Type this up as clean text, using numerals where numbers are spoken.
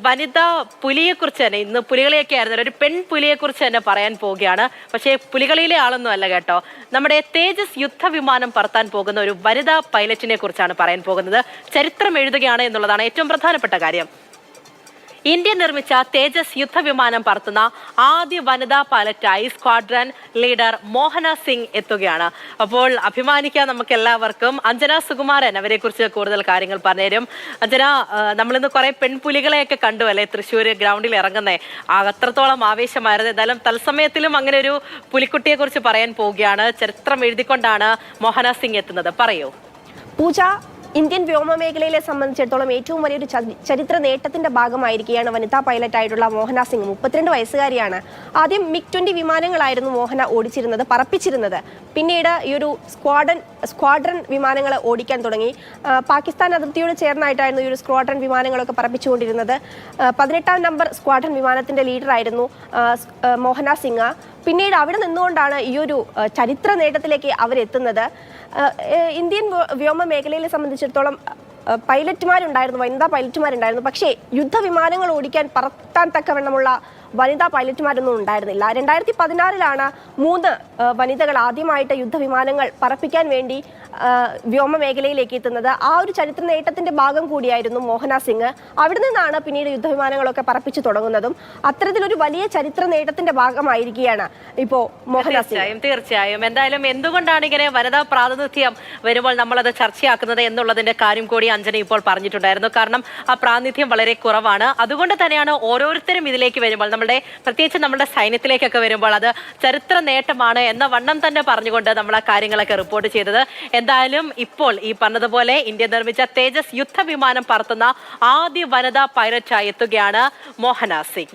വനിതാ പുലിയെക്കുറിച്ച് തന്നെ ഇന്ന് പുലികളിയൊക്കെ ആയിരുന്നു ഒരു പെൺ പുലിയെക്കുറിച്ച് തന്നെ പറയാൻ പോവുകയാണ്. പക്ഷേ പുലികളിയിലെ ആളൊന്നും അല്ല കേട്ടോ. നമ്മുടെ തേജസ് യുദ്ധവിമാനം പറത്താൻ പോകുന്ന ഒരു വനിതാ പൈലറ്റിനെ കുറിച്ചാണ് പറയാൻ പോകുന്നത്. ചരിത്രം എഴുതുകയാണ് എന്നുള്ളതാണ് ഏറ്റവും പ്രധാനപ്പെട്ട കാര്യം. ഇന്ത്യ നിർമ്മിച്ച തേജസ് യുദ്ധവിമാനം പറത്തുന്ന ആദ്യ വനിതാ പൈലറ്റായി സ്ക്വാഡ്രൺ ലീഡർ മോഹന സിംഗ് എത്തുകയാണ്. അപ്പോൾ അഭിമാനിക്കാൻ നമുക്ക് എല്ലാവർക്കും. അഞ്ജന സുകുമാരൻ അവരെ കുറിച്ച് കൂടുതൽ കാര്യങ്ങൾ പറഞ്ഞുതരും. അഞ്ജന, നമ്മളിന്ന് കുറെ പെൺപുലികളെയൊക്കെ കണ്ടു അല്ലെ തൃശ്ശൂർ ഗ്രൗണ്ടിൽ ഇറങ്ങുന്നേ. അത്രത്തോളം ആവേശമായിരുന്നു. എന്തായാലും തത്സമയത്തിലും അങ്ങനെ ഒരു പുലിക്കുട്ടിയെ കുറിച്ച് പറയാൻ പോവുകയാണ്. ചരിത്രം എഴുതിക്കൊണ്ടാണ് മോഹന സിംഗ് എത്തുന്നത്. പറയൂ പൂജ. ഇന്ത്യൻ വ്യോമമേഖലയെ സംബന്ധിച്ചിടത്തോളം ഏറ്റവും വലിയൊരു ചരിത്ര നേട്ടത്തിന്റെ ഭാഗമായിരിക്കുകയാണ് വനിതാ പൈലറ്റായിട്ടുള്ള മോഹന സിംഗ്. 32 വയസ്സുകാരിയാണ്. ആദ്യം MiG-20 വിമാനങ്ങളായിരുന്നു മോഹന ഓടിച്ചിരുന്നത്, പറപ്പിച്ചിരുന്നത്. പിന്നീട് ഈ ഒരു സ്ക്വാഡ്രൺ വിമാനങ്ങൾ ഓടിക്കാൻ തുടങ്ങി. പാകിസ്ഥാൻ അതിർത്തിയോട് ചേർന്നായിട്ടായിരുന്നു ഈ ഒരു സ്ക്വാഡ്രൺ വിമാനങ്ങളൊക്കെ പറപ്പിച്ചുകൊണ്ടിരുന്നത്. 18ാം നമ്പർ സ്ക്വാഡ്രൺ വിമാനത്തിന്റെ ലീഡറായിരുന്നു മോഹന സിംഗ്. പിന്നീട് അവിടെ നിന്നുകൊണ്ടാണ് ഈ ഒരു ചരിത്ര നേട്ടത്തിലേക്ക് അവരെത്തുന്നത്. ഇന്ത്യൻ വ്യോമ മേഖലയെ സംബന്ധിച്ചിടത്തോളം പൈലറ്റുമാരുണ്ടായിരുന്നു, വനിതാ പൈലറ്റുമാരുണ്ടായിരുന്നു. പക്ഷേ യുദ്ധവിമാനങ്ങൾ ഓടിക്കാൻ പറത്താൻ തക്കവണ്ണമുള്ള വനിതാ പൈലറ്റുമാരൊന്നും ഉണ്ടായിരുന്നില്ല. 2016 3 വനിതകൾ ആദ്യമായിട്ട് യുദ്ധവിമാനങ്ങൾ പറപ്പിക്കാൻ വേണ്ടി വ്യോമ മേഖലയിലേക്ക് എത്തുന്നത്. ആ ഒരു ചരിത്ര നേട്ടത്തിന്റെ ഭാഗം കൂടിയായിരുന്നു മോഹന സിംഗ്. അവിടെ നിന്നാണ് പിന്നീട് യുദ്ധവിമാനങ്ങളൊക്കെ പറപ്പിച്ചു തുടങ്ങുന്നതും. അത്തരത്തിലൊരു വലിയ ചരിത്ര നേട്ടത്തിന്റെ ഭാഗമായിരിക്കുകയാണ് ഇപ്പോ മോഹന സിംഗ്. തീർച്ചയായും. എന്തായാലും എന്തുകൊണ്ടാണ് ഇങ്ങനെ വനിതാ പ്രാതിനിധ്യം വരുമ്പോൾ നമ്മളത് ചർച്ചയാക്കുന്നത് എന്നുള്ളതിന്റെ കാര്യം കൂടി അഞ്ജന ഇപ്പോൾ പറഞ്ഞിട്ടുണ്ടായിരുന്നു. കാരണം ആ പ്രാതിനിധ്യം വളരെ കുറവാണ്. അതുകൊണ്ട് തന്നെയാണ് ഓരോരുത്തരും ഇതിലേക്ക് വരുമ്പോൾ പ്രത്യേകിച്ച് നമ്മുടെ സൈന്യത്തിലേക്കൊക്കെ വരുമ്പോൾ അത് ചരിത്ര നേട്ടമാണ് എന്ന വണ്ണം തന്നെ പറഞ്ഞുകൊണ്ട് നമ്മൾ ആ കാര്യങ്ങളൊക്കെ റിപ്പോർട്ട് ചെയ്തത്. എന്തായാലും ഇപ്പോൾ ഈ പറഞ്ഞതുപോലെ ഇന്ത്യ നിർമ്മിച്ച തേജസ് യുദ്ധവിമാനം പറത്തുന്ന ആദ്യ വനിതാ പൈലറ്റായി എത്തുകയാണ് മോഹന സിംഗ്.